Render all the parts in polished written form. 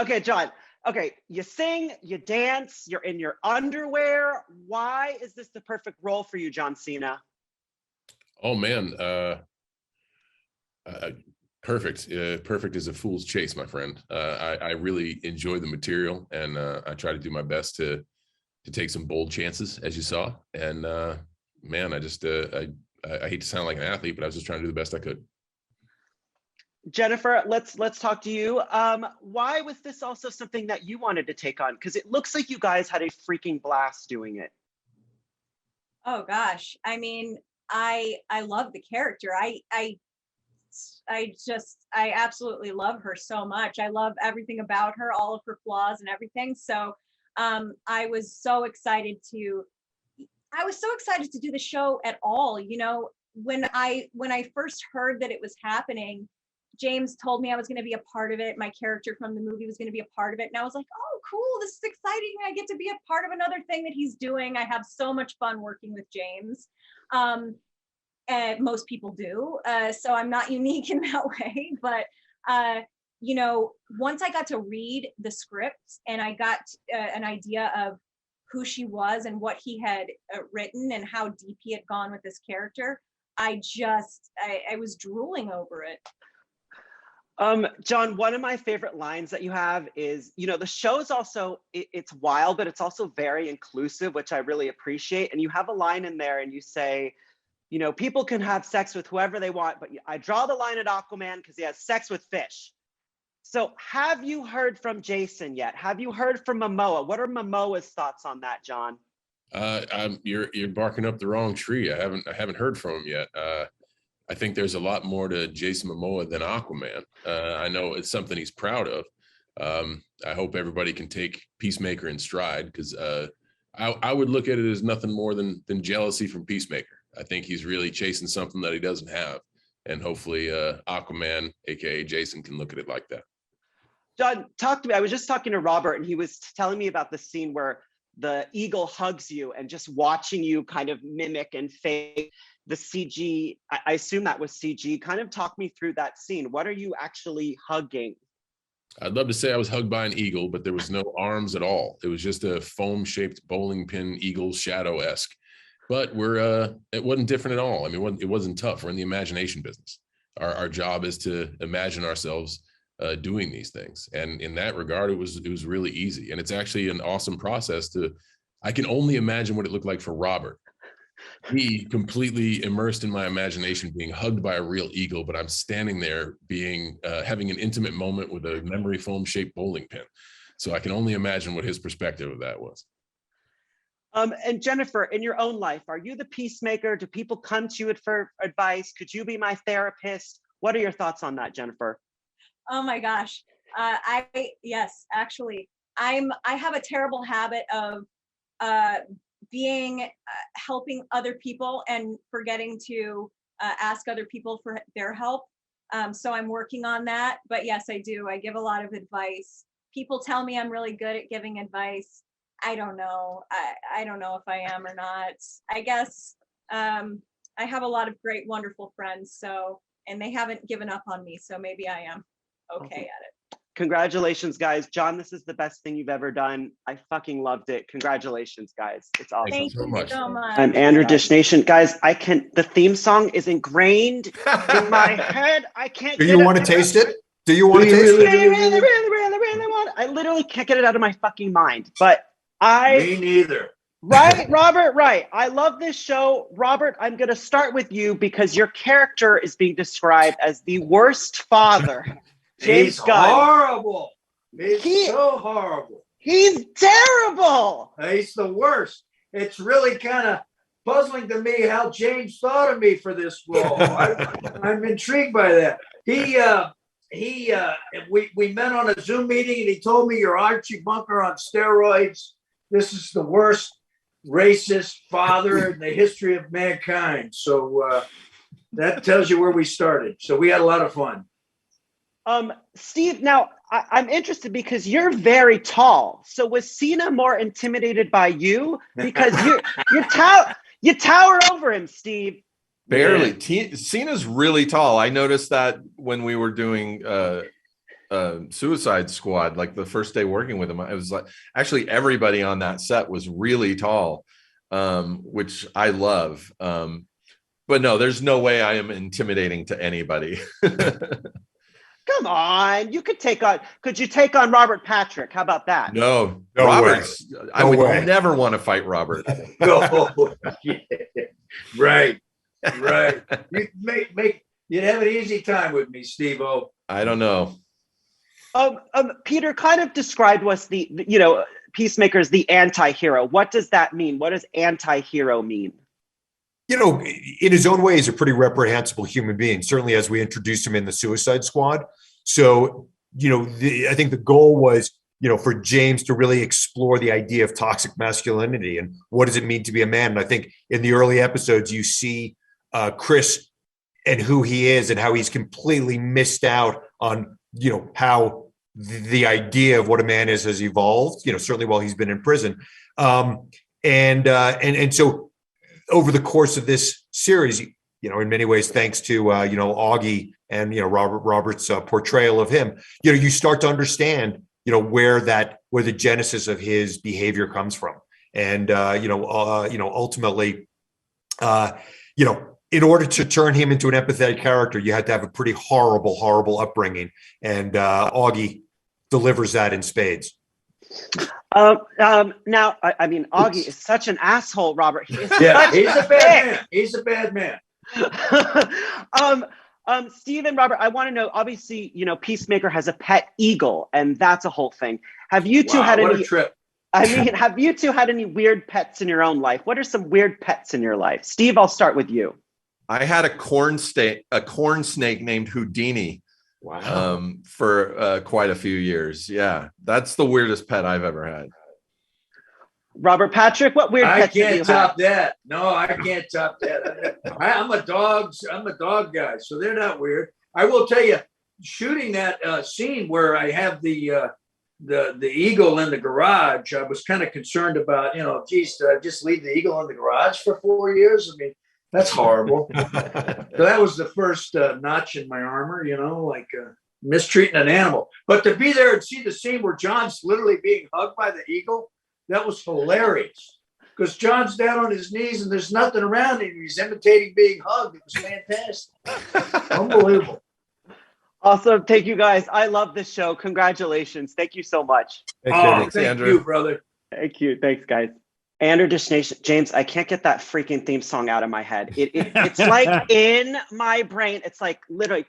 Okay, John. Okay, you sing, you dance, you're in your underwear. Why is this the perfect role for you, John Cena? Oh man, perfect. Perfect is a fool's chase, my friend. I really enjoy the material, and I try to do my best to take some bold chances, as you saw. And man, I hate to sound like an athlete, but I was just trying to do the best I could. Jennifer, let's talk to you. Why was this also something that you wanted to take on? Because it looks like you guys had a freaking blast doing it. Oh gosh. I mean, I love the character. I absolutely love her so much. I love everything about her, all of her flaws and everything. So I was so excited to do the show at all. You know, when I first heard that it was happening, James told me I was going to be a part of it. My character from the movie was going to be a part of it. And I was like, oh, cool. This is exciting. I get to be a part of another thing that he's doing. I have so much fun working with James. And most people do. So I'm not unique in that way. But, you know, once I got to read the script and I got an idea of who she was and what he had written and how deep he had gone with this character, I was drooling over it. John, one of my favorite lines that you have is, you know, the show is also, it's wild, but it's also very inclusive, which I really appreciate. And you have a line in there and you say, you know, people can have sex with whoever they want, but I draw the line at Aquaman because he has sex with fish. So have you heard from Jason yet? Have you heard from Momoa? What are Momoa's thoughts on that, John? You're barking up the wrong tree. I haven't heard from him yet. I think there's a lot more to Jason Momoa than Aquaman. I know it's something he's proud of. I hope everybody can take Peacemaker in stride, because I would look at it as nothing more than jealousy from Peacemaker. I think he's really chasing something that he doesn't have. And hopefully Aquaman, aka Jason, can look at it like that. John, talk to me. I was just talking to Robert and he was telling me about the scene where the eagle hugs you, and just watching you kind of mimic and fake the CG. I assume that was CG. Kind of talk me through that scene. What are you actually hugging? I'd love to say I was hugged by an eagle, but there was no arms at all. It was just a foam-shaped bowling pin eagle shadow-esque. But it wasn't different at all. I mean, it wasn't tough. We're in the imagination business. Our job is to imagine ourselves doing these things. And in that regard, it was really easy. And it's actually an awesome process I can only imagine what it looked like for Robert. He completely immersed in my imagination, being hugged by a real eagle, but I'm standing there having an intimate moment with a memory foam shaped bowling pin. So I can only imagine what his perspective of that was. And Jennifer, in your own life, are you the peacemaker? Do people come to you for advice? Could you be my therapist? What are your thoughts on that, Jennifer? Oh my gosh. Yes, actually, I have a terrible habit of helping other people and forgetting to ask other people for their help. So I'm working on that. But yes, I do. I give a lot of advice. People tell me I'm really good at giving advice. I don't know. I don't know if I am or not. I guess I have a lot of great, wonderful friends. And they haven't given up on me. So maybe I am okay at it. Congratulations, guys. John, this is the best thing you've ever done. I fucking loved it. Congratulations, guys. It's awesome. Thank you so much. I'm Andrew Dish Nation. Guys, the theme song is ingrained in my head. I can't Do you want to taste it? Do you want to taste it? Really want. I literally can't get it out of my fucking mind. But Me neither. Right, Robert, right. I love this show. Robert, I'm going to start with you because your character is being described as the worst father. He's horrible. He's so horrible. He's terrible. He's the worst. It's really kind of puzzling to me how James thought of me for this role. I'm intrigued by that. We met on a Zoom meeting and he told me you're Archie Bunker on steroids. This is the worst racist father in the history of mankind. So that tells you where we started. So we had a lot of fun. Steve, now I'm interested because you're very tall. So was Cena more intimidated by you? Because you tower over him, Steve. Barely. Cena's really tall. I noticed that when we were doing Suicide Squad, like the first day working with him. It was like actually everybody on that set was really tall, which I love. But no, there's no way I am intimidating to anybody. Come on, could you take on Robert Patrick? How about that? No, No Robert's. I would way. never want to fight Robert. Oh, yeah. Right. You'd have an easy time with me, Steve-O. I don't know. Peter kind of described what's Peacemaker is the anti-hero. What does that mean? What does anti-hero mean? In his own way, he's a pretty reprehensible human being, certainly as we introduced him in the Suicide Squad. So, I think the goal was, for James to really explore the idea of toxic masculinity and what does it mean to be a man. And I think in the early episodes, you see Chris and who he is and how he's completely missed out on, how the idea of what a man is has evolved, certainly while he's been in prison. And so over the course of this series, in many ways, thanks to, Agee and, Robert's portrayal of him, you start to understand, where the genesis of his behavior comes from. And, ultimately, in order to turn him into an empathetic character, you had to have a pretty horrible upbringing. And Agee delivers that in spades. Now, Agee is such an asshole, Robert. He's a bad man. Steve and Robert, I want to know, obviously, Peacemaker has a pet eagle, and that's a whole thing. Have you two had what any a trip. have you two had any weird pets in your own life? What are some weird pets in your life? Steve, I'll start with you. I had a corn snake named Houdini. Wow. For quite a few years. Yeah, that's the weirdest pet I've ever had. Robert Patrick, what weird pets have you had? I can't top that. No, I can't top that. I'm a dog guy, so they're not weird. I will tell you, shooting that scene where I have the eagle in the garage, I was kind of concerned about, geez, did I just leave the eagle in the garage for 4 years? I mean, that's horrible. So that was the first notch in my armor, mistreating an animal. But to be there and see the scene where John's literally being hugged by the eagle, that was hilarious. Because John's down on his knees and there's nothing around him. He's imitating being hugged. It was fantastic. Unbelievable. Awesome. Thank you, guys. I love this show. Congratulations. Thank you so much. Thanks, Andrew. You, brother. Thank you. Thanks, guys. Andrew Destination. James, I can't get that freaking theme song out of my head. It's like in my brain. It's like literally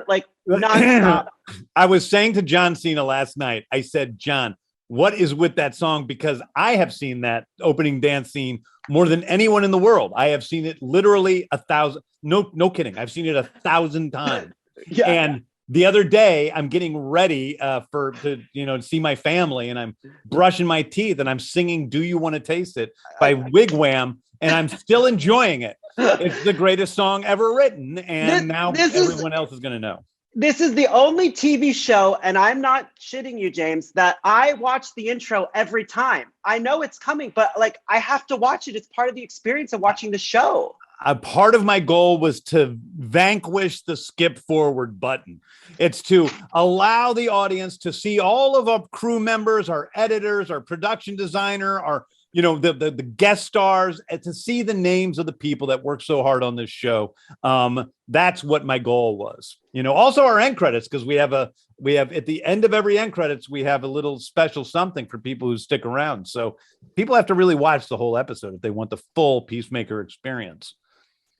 like nonstop. I was saying to John Cena last night, I said, John, what is with that song? Because I have seen that opening dance scene more than anyone in the world. I have seen it literally 1,000. No kidding. I've seen it 1,000 times. Yeah. And the other day, I'm getting ready to see my family, and I'm brushing my teeth, and I'm singing "Do You Want to Taste It" by Wigwam, and I'm still enjoying it. It's the greatest song ever written, and now everyone else is going to know. This is the only TV show, and I'm not shitting you, James, that I watch the intro every time. I know it's coming, but I have to watch it. It's part of the experience of watching the show. A part of my goal was to vanquish the skip forward button. It's to allow the audience to see all of our crew members, our editors, our production designer, our the guest stars, and to see the names of the people that work so hard on this show. That's what my goal was. Also our end credits, because we have at the end of every end credits, we have a little special something for people who stick around. So people have to really watch the whole episode if they want the full Peacemaker experience.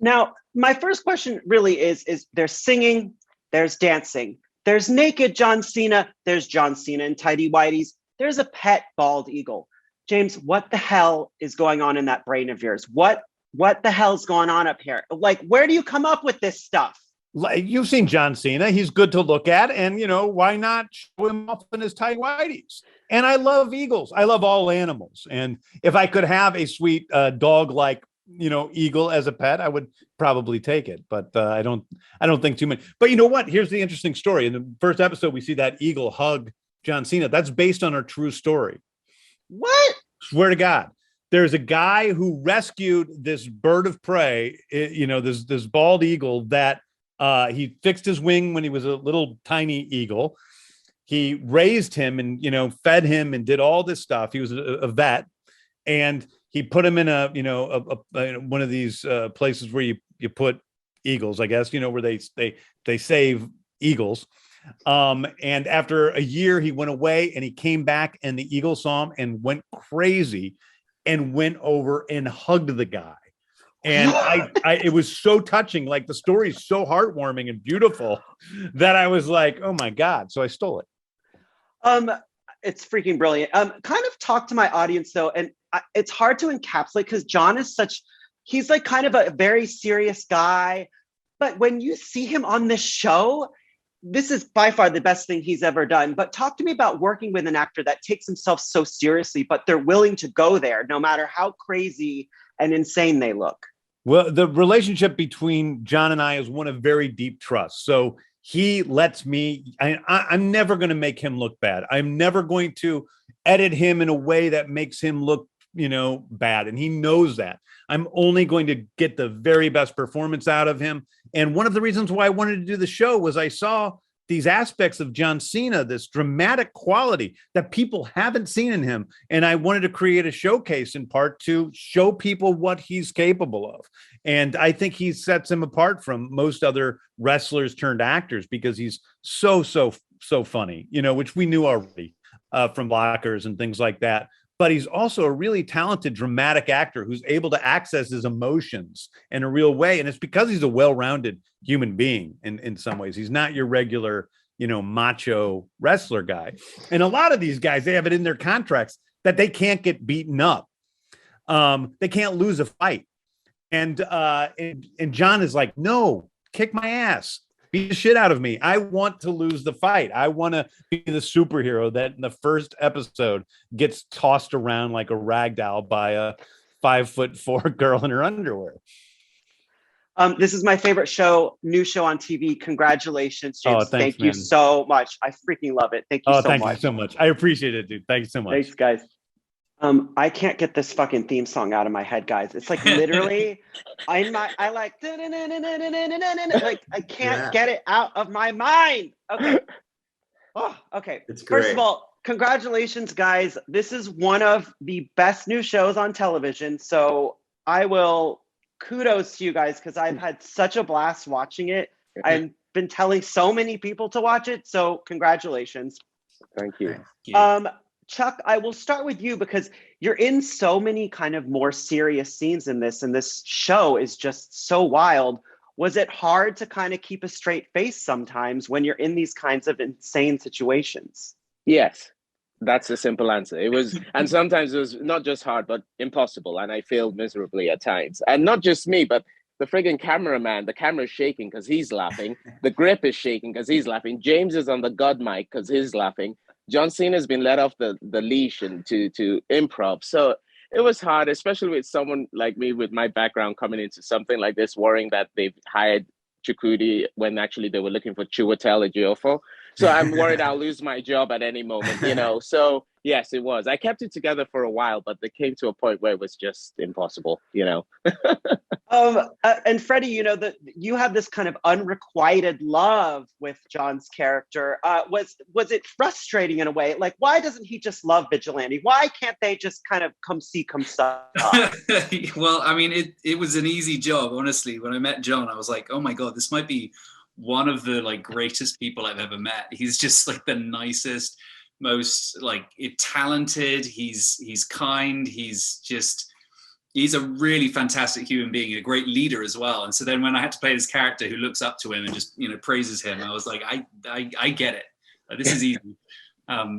Now, my first question really is there's singing, there's dancing, there's naked John Cena, there's John Cena in tidy whities, there's a pet bald eagle. James, what the hell is going on in that brain of yours? What the hell's going on up here? Where do you come up with this stuff? You've seen John Cena. He's good to look at. And, why not show him off in his tidy whities? And I love eagles. I love all animals. And if I could have a sweet dog-like eagle as a pet, I would probably take it, but I don't think too much. But you know what? Here's the interesting story. In the first episode, we see that eagle hug John Cena. That's based on a true story. What? Swear to God. There's a guy who rescued this bird of prey, this bald eagle that he fixed his wing when he was a little tiny eagle. he raised him and, fed him and did all this stuff. He was a vet, and he put him in one of these places where you put eagles, I guess, where they save eagles. And after a year, he went away and he came back, and the eagle saw him and went crazy and went over and hugged the guy. And it was so touching. Like, the story is so heartwarming and beautiful that I was like, oh my God. So I stole it. It's freaking brilliant. Kind of talk to my audience though. And it's hard to encapsulate because John is he's like kind of a very serious guy. But when you see him on this show, this is by far the best thing he's ever done. But talk to me about working with an actor that takes himself so seriously, but they're willing to go there no matter how crazy and insane they look. Well, the relationship between John and I is one of very deep trust. So he lets me, I'm never going to make him look bad. I'm never going to edit him in a way that makes him look, bad. And he knows that. I'm only going to get the very best performance out of him. And one of the reasons why I wanted to do the show was I saw these aspects of John Cena, this dramatic quality that people haven't seen in him. And I wanted to create a showcase in part to show people what he's capable of. And I think he sets him apart from most other wrestlers turned actors because he's so funny, which we knew already from Lockers and things like that. But he's also a really talented dramatic actor who's able to access his emotions in a real way. And it's because he's a well-rounded human being in some ways. He's not your regular, macho wrestler guy. And a lot of these guys, they have it in their contracts that they can't get beaten up. They can't lose a fight. And John is like, no, kick my ass. Beat the shit out of me. I want to lose the fight. I want to be the superhero that in the first episode gets tossed around like a rag doll by a 5'4" girl in her underwear. This is my favorite show, new show on TV. Congratulations, James. Oh, thanks, Thank you so much. I freaking love it. Thank you so much. Thank you so much. I appreciate it, dude. Thank you so much. Thanks, guys. I can't get this fucking theme song out of my head, guys. It's like literally, I like I can't get it out of my mind. Okay. Oh, okay. It's great. First of all, congratulations, guys. This is one of the best new shows on television. So kudos to you guys because I've had such a blast watching it. I've been telling so many people to watch it. So congratulations. Thank you. Chuck, I will start with you because you're in so many kind of more serious scenes in this, and this show is just so wild. Was it hard to kind of keep a straight face sometimes when you're in these kinds of insane situations? Yes, that's the simple answer. It was, and sometimes it was not just hard, but impossible. And I failed miserably at times. And not just me, but the friggin' cameraman, the camera's shaking because he's laughing. The grip is shaking because he's laughing. James is on the God mic because he's laughing. John Cena has been let off the leash and to improv. So it was hard, especially with someone like me with my background coming into something like this, worrying that they've hired Chukwudi when actually they were looking for Chiwetel Ejiofor. So I'm worried I'll lose my job at any moment, So yes, it was. I kept it together for a while, but it came to a point where it was just impossible, And Freddie, that you have this kind of unrequited love with John's character. Was it frustrating in a way? Like, why doesn't he just love Vigilante? Why can't they just kind of come stop? Well, I mean, it was an easy job, honestly. When I met John, I was like, oh my God, this might be one of the greatest people I've ever met. He's just the nicest, most talented. He's kind. He's a really fantastic human being, a great leader as well. And so then when I had to play this character who looks up to him and just praises him, I was like, I get it. This is easy.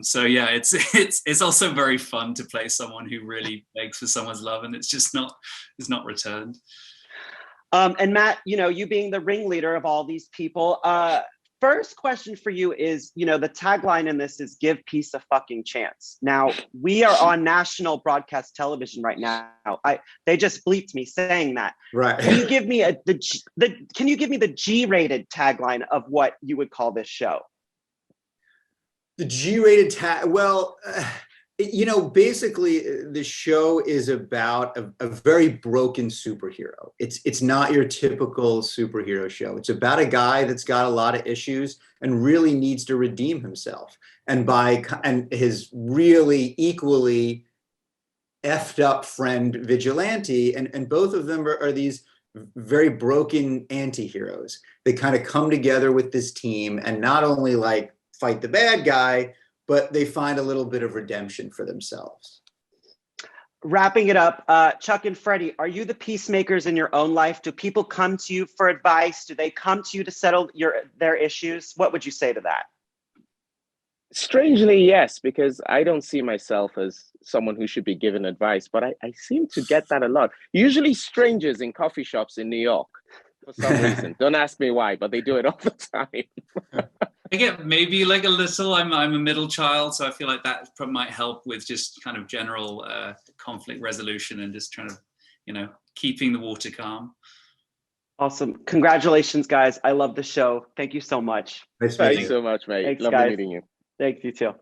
So yeah, it's also very fun to play someone who really begs for someone's love and it's not returned. And Matt, you being the ringleader of all these people, first question for you is, the tagline in this is give peace a fucking chance. Now, we are on national broadcast television right now. They just bleeped me saying that. Right. Can you give me the G-rated tagline of what you would call this show? The G-rated tag, well, basically the show is about a very broken superhero. It's not your typical superhero show. It's about a guy that's got a lot of issues and really needs to redeem himself. and his really equally effed up friend Vigilante, and both of them are these very broken anti-heroes. They kind of come together with this team and not only like fight the bad guy, but they find a little bit of redemption for themselves. Wrapping it up, Chuck and Freddie, are you the peacemakers in your own life? Do people come to you for advice? Do they come to you to settle their issues? What would you say to that? Strangely, yes, because I don't see myself as someone who should be given advice, but I seem to get that a lot. Usually strangers in coffee shops in New York, for some reason. Don't ask me why, but they do it all the time. I get maybe like a little, I'm a middle child, so I feel like that might help with just kind of general conflict resolution and just trying to, keeping the water calm. Awesome. Congratulations, guys. I love the show. Thank you so much. Thanks so much, mate. Thanks, Lovely guys. meeting you. Thanks, you too.